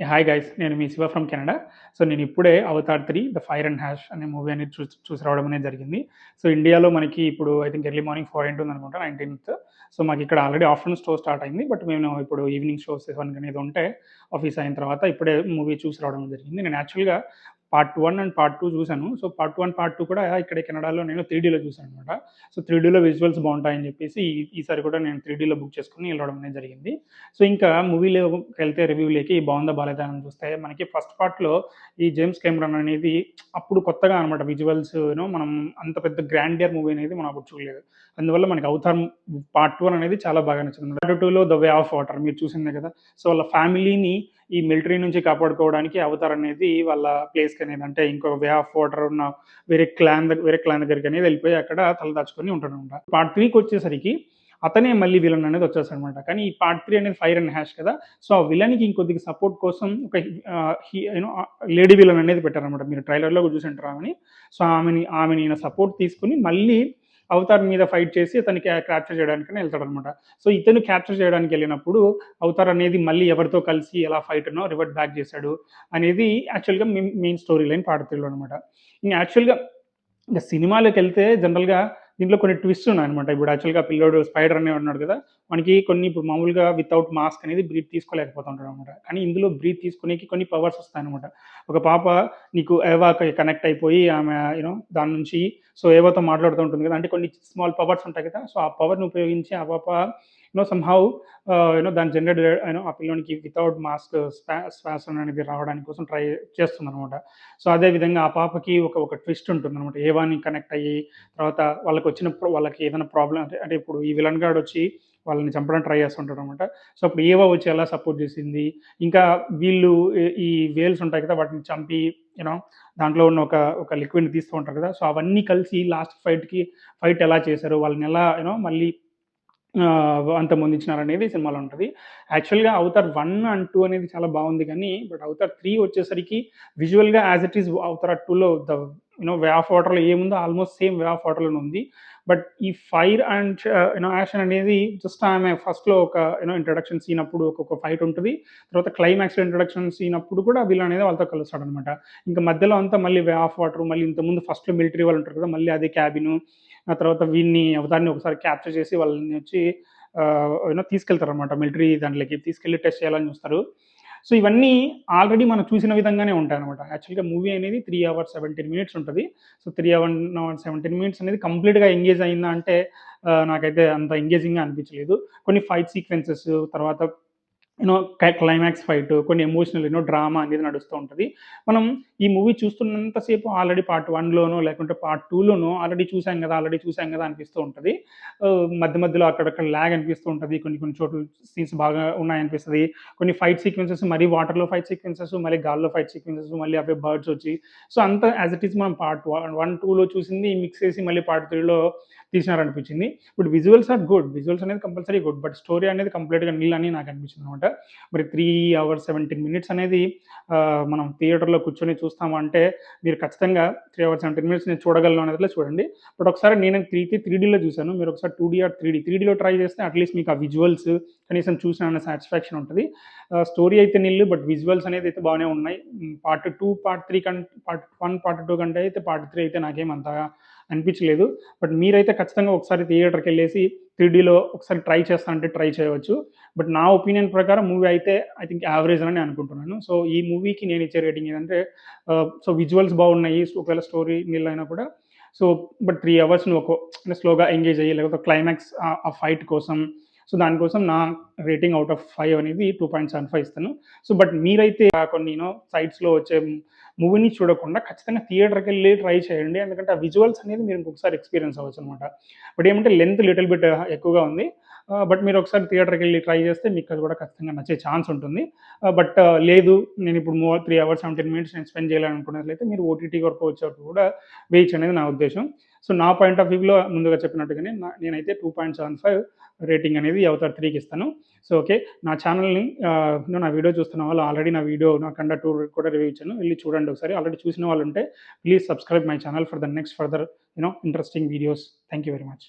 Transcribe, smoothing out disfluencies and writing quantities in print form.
Hi guys, నేను మీ Shiva from Canada. So నేను ఇప్పుడే Avatar 3 the fire and hash అనే మూవీ అనేది చూసి రావడం అనేది జరిగింది. సో ఇండియాలో మనకి ఇప్పుడు ఐ థింక్ ఎర్లీ మార్నింగ్ 4 అయింటుంది అనుకుంటా, 19th. సో మాకు ఇక్కడ ఆల్రెడీ ఆఫ్టర్నూన్ షో స్టార్ట్ అయింది. బట్ మేము ఇప్పుడు ఈవినింగ్ షో 7 అనేది ఉంటే ఆఫీస్ అయిన తర్వాత ఇప్పుడే మూవీ చూసి రావడం జరిగింది. నేను యాక్చువల్గా పార్ట్ 1 అండ్ పార్ట్ 2 చూశాను. సో పార్ట్ 1, పార్ట్ 2 కూడా ఇక్కడ కెనడాలో నేను 3డీలో చూశాను అనమాట. సో 3డీలో విజువల్స్ బాగుంటాయని చెప్పేసి ఈసారి కూడా నేను 3డీలో బుక్ చేసుకుని వెళ్ళడం అనేది జరిగింది. సో ఇంకా మూవీలో వెళ్తే రివ్యూలోకి బాగుందా బాలేదా అని చూస్తే మనకి ఫస్ట్ పార్ట్‌లో ఈ జేమ్స్ కెమెరాన్ అనేది అప్పుడు కొత్తగా అనమాట విజువల్స్ మనం అంత పెద్ద గ్రాండియర్ మూవీ అనేది మనం అప్పుడు చూడలేదు. అందువల్ల మనకి అవతార్ పార్ట్ 1 అనేది చాలా బాగా నచ్చింది. పార్ట్ 2లో ద వే ఆఫ్ వాటర్ మీరు చూసిందే కదా! సో వాళ్ళ ఫ్యామిలీని ఈ మిలిటరీ నుంచి కాపాడుకోవడానికి అవతార్ అనేది వాళ్ళ ప్లేస్‌కి అనేది అంటే ఇంకో వే ఆఫ్ వాటర్ ఉన్న వేరే క్లాన్ దగ్గరికి అనేది వెళ్ళిపోయి అక్కడ తలదాచుకొని ఉంటాడనమాట. పార్ట్ 3కి వచ్చేసరికి అతనే మళ్ళీ విలన్ అనేది వచ్చేస్తాడనమాట. కానీ ఈ పార్ట్ 3 అనేది ఫైర్ అండ్ హ్యాష్ కదా! సో ఆ విలన్‌కి ఇంకొద్దిగా సపోర్ట్ కోసం ఒక లేడీ విలన్ అనేది పెట్టారనమాట. మీరు ట్రైలర్‌లో కూడా చూసుంటారు ఆమెని. సో ఆమెని ఈయన సపోర్ట్ తీసుకొని మళ్ళీ అవతార్ మీద ఫైట్ చేసి అతన్ని క్యాప్చర్ చేయడానికని వెళ్తాడనమాట. సో ఇతను క్యాప్చర్ చేయడానికి వెళ్ళినప్పుడు అవతార్ అనేది మళ్ళీ ఎవరితో కలిసి ఎలా ఫైట్‌నో రివర్ట్ బ్యాక్ చేశాడు అనేది యాక్చువల్‌గా మెయిన్ స్టోరీ లైన్ పార్ట్ 3లో అనమాట. ఇంక యాక్చువల్‌గా ఇంక సినిమాలోకెళ్తే జనరల్‌గా దీంట్లో కొన్ని ట్విస్ట్స్ ఉన్నాయన్నమాట. ఇప్పుడు యాక్చువల్‌గా పిల్లోడు స్పైడర్ అనే ఉన్నాడు కదా! మనకి కొన్ని ఇప్పుడు మామూలుగా వితౌట్ మాస్క్ అనేది బ్రీత్ తీసుకోలేకపోతుంటాడనమాట. కానీ ఇందులో బ్రీత్ తీసుకునేకి కొన్ని పవర్స్ వస్తాయన్నమాట. ఒక పాప నీకు ఏవాకి కనెక్ట్ అయిపోయి ఆమె దాని నుంచి సో ఏవాతో మాట్లాడుతూ ఉంటుంది కదా! అంటే కొన్ని స్మాల్ పవర్స్ ఉంటాయి కదా! సో ఆ పవర్‌ని ఉపయోగించి ఆ పాప సంహౌ దాన్ని జనరేట్ ఆ పిల్లోనికి వితౌట్ మాస్క్ శ్వాస అనేది రావడానికి కోసం ట్రై చేస్తుందనమాట. సో అదే విధంగా ఆ పాపకి ఒక ట్విస్ట్ ఉంటుందనమాట. ఏవాని కనెక్ట్ అయ్యి తర్వాత వాళ్ళకి ఏదైనా ప్రాబ్లమ్ అంటే ఇప్పుడు ఈ విలన్ గాడు వచ్చి వాళ్ళని చంపడానికి ట్రై చేస్తుంటాడనమాట. సో అప్పుడు ఏవా వచ్చి ఎలా సపోర్ట్ చేసింది. ఇంకా వీళ్ళు ఈ వేల్స్ ఉంటాయి కదా! వాటిని చంపి యూనో దాంట్లో ఉన్న ఒక లిక్విడ్‌ని తీస్తూ ఉంటారు కదా! సో అవన్నీ కలిసి లాస్ట్ ఫైట్ ఎలా చేశారు. వాళ్ళని ఎలా మళ్ళీ అంతమొందించినారనేది ఈ సినిమాలో ఉంటది. యాక్చువల్‌గా 'అవతార్ 1 అండ్ 2' అనేది చాలా బావుంది గానీ, బట్ 'అవతార్ 3' వచ్చేసరికి విజువల్‌గా యాజ్ ఇట్ ఈజ్ 'అవతార్ 2లో' ద వే ఆఫ్ వాటర్‌లో ఏముందో ఆల్‌మోస్ట్ సేమ్ వే ఆఫ్ వాటర్‌లోనే ఉంది. బట్ ఈ ఫైర్ అండ్ యాక్షన్ అనేది జస్ట్ ఆమె ఫస్ట్‌లో ఒక ఇంట్రడక్షన్ సీన్ అప్పుడు ఒక ఫైట్ ఉంటది. తర్వాత క్లైమాక్స్‌లో ఇంట్రడక్షన్ సీన్ అప్పుడు కూడా విలన్ అనేది వాళ్ళతో కలుస్తాడనమాట. ఇంకా మధ్యలో అంతా మళ్ళీ వే ఆఫ్ వాటర్ మళ్ళీ ఇంతకుముందు ఫస్ట్‌లో మిలిటరీ వాళ్ళు ఉంటారు కదా! మళ్ళీ అదే క్యాబిను ఆ తర్వాత అవతార్‌ని ఒకసారి క్యాప్చర్ చేసి వాళ్ళని వచ్చి తీసుకెళ్తారనమాట మిలిటరీ దాంట్లోకి తీసుకెళ్ళి టెస్ట్ చేయాలని చూస్తారు. సో ఇవన్నీ ఆల్రెడీ మనం చూసిన విధంగానే ఉంటాయనమాట. యాక్చువల్‌గా మూవీ అనేది 3 అవర్స్ 17 మినిట్స్ ఉంటది. సో 3 అవర్స్ 17 మినిట్స్ అనేది కంప్లీట్‌గా ఎంగేజ్ అయిందా అంటే నాకైతే అంత ఎంగేజింగ్‌గా అనిపించలేదు. కొన్ని ఫైట్ సీక్వెన్సెస్ తర్వాత క్లైమాక్స్ ఫైట్, కొన్ని ఎమోషనల్ డ్రామా అనేది నడుస్తూ ఉంటది. మనం ఈ మూవీ చూస్తున్నంత సేపు ఆల్రెడీ పార్ట్ 1లోనో లేకుంటే పార్ట్ 2లోనో ఆల్రెడీ చూసాం గదా అనిపిస్తూ ఉంటది. మధ్య మధ్యలో అక్కడక్కడ లాగ్ అనిపిస్తూ ఉంటది. కొన్ని చోట్ల సీన్స్ బాగా ఉన్నాయనిపిస్తది. కొన్ని ఫైట్ సీక్వెన్సెస్ మరీ వాటర్‌లో ఫైట్ సీక్వెన్సెస్, మళ్ళీ గాల్లో ఫైట్ సీక్వెన్సెస్, మళ్ళీ అవే బర్డ్స్ వచ్చి సో అంతా యాజ్ ఇట్ ఈజ్ మనం పార్ట్ 1, 2లో చూసింది మిక్స్ చేసి మళ్ళీ పార్ట్ 3లో తీసినారనిపించింది. ఇప్పుడు విజువల్స్ ఆర్ గుడ్. విజువల్స్ అనేది కంపల్సరీ గుడ్. బట్ స్టోరీ అనేది కంప్లీట్‌గా నిల్ అని నాకు అనిపించిందనమాట. మరి 3 అవర్స్ 17 మినిట్స్ అనేది మనం థియేటర్‌లో కూర్చొని చూస్తాము అంటే, మీరు ఖచ్చితంగా 3 అవర్స్ 17 మినిట్స్ నేను చూడగలను అనేదిలో చూడండి. బట్ ఒకసారి నేను 3డీలో చూసాను. మీరు ఒకసారి 2డీ ఆర్ 3డీలో ట్రై చేస్తే అట్‌లీస్ట్ మీకు ఆ విజువల్స్ కనీసం చూసిన అన్న సాటిస్ఫాక్షన్ ఉంటది. స్టోరీ అయితే నిల్ బట్ విజువల్స్ అనేది అయితే బాగానే ఉన్నాయి. పార్ట్ 2, పార్ట్ 3 పార్ట్ 1, పార్ట్ 2 కంటే అయితే పార్ట్ 3 అయితే నాకేం అంతగా అనిపించలేదు. బట్ మీరైతే ఖచ్చితంగా ఒకసారి థియేటర్‌కెళ్ళేసి 3డీలో ఒకసారి ట్రై చేస్తా అంటే ట్రై చేయవచ్చు. బట్ నా ఒపీనియన్ ప్రకారం మూవీ అయితే ఐ థింక్ యావరేజ్ అని అనుకుంటున్నాను. సో ఈ మూవీకి నేను ఇచ్చే రేటింగ్ ఏదంటే సో విజువల్స్ బాగున్నాయి. ఒకవేళ స్టోరీ నిల్ అయినా కూడా సో బట్ 3 అవర్స్ నువ్వు అంటే స్లోగా ఎంగేజ్ అయ్యి లేకపోతే క్లైమాక్స్ ఆ ఫైట్ కోసం సో దానికోసం నా రేటింగ్ ఔట్ ఆఫ్ 5 అనేది 2.75 ఇస్తాను. సో బట్ మీరైతే కొన్ని సైట్స్‌లో వచ్చే మూవీని చూడకుండా ఖచ్చితంగా థియేటర్‌కెళ్ళి ట్రై చేయండి. ఎందుకంటే ఆ విజువల్స్ అనేది మీరు ఇంకొకసారి ఎక్స్‌పీరియన్స్ అవ్వచ్చనమాట. బట్ ఏమంటే లెంత్ లిటిల్ బిట్ ఎక్కువగా ఉంది. బట్ మీరు ఒకసారి థియేటర్‌కెళ్ళి ట్రై చేస్తే మీకు అది కూడా ఖచ్చితంగా నచ్చే ఛాన్స్ ఉంటుంది. బట్ లేదు నేనిప్పుడు 3 అవర్స్ 17 మినిట్స్ నేను స్పెండ్ చేయాలనుకున్నట్లయితే మీరు ఓటీటీ వరకు వచ్చే వరకు కూడా వేయొచ్చు అనేది నా ఉద్దేశ్యం. సో నా పాయింట్ ఆఫ్ వ్యూలో ముందుగా చెప్పినట్టుగానే నేనైతే 2.75 రేటింగ్ అనేది అవతార్ 3కి ఇస్తాను. So okay. నా ఛానల్‌ని నా వీడియో చూస్తున్న వాళ్ళు ఆల్రెడీ నా వీడియో నా 'ఖండ 2' కూడా రివ్యూ ఇచ్చాను. వెళ్లి చూడండి ఒకసారి. ఆల్రెడీ చూసిన వాళ్ళుంటే please subscribe my channel for the next further interesting videos. Thank you very much.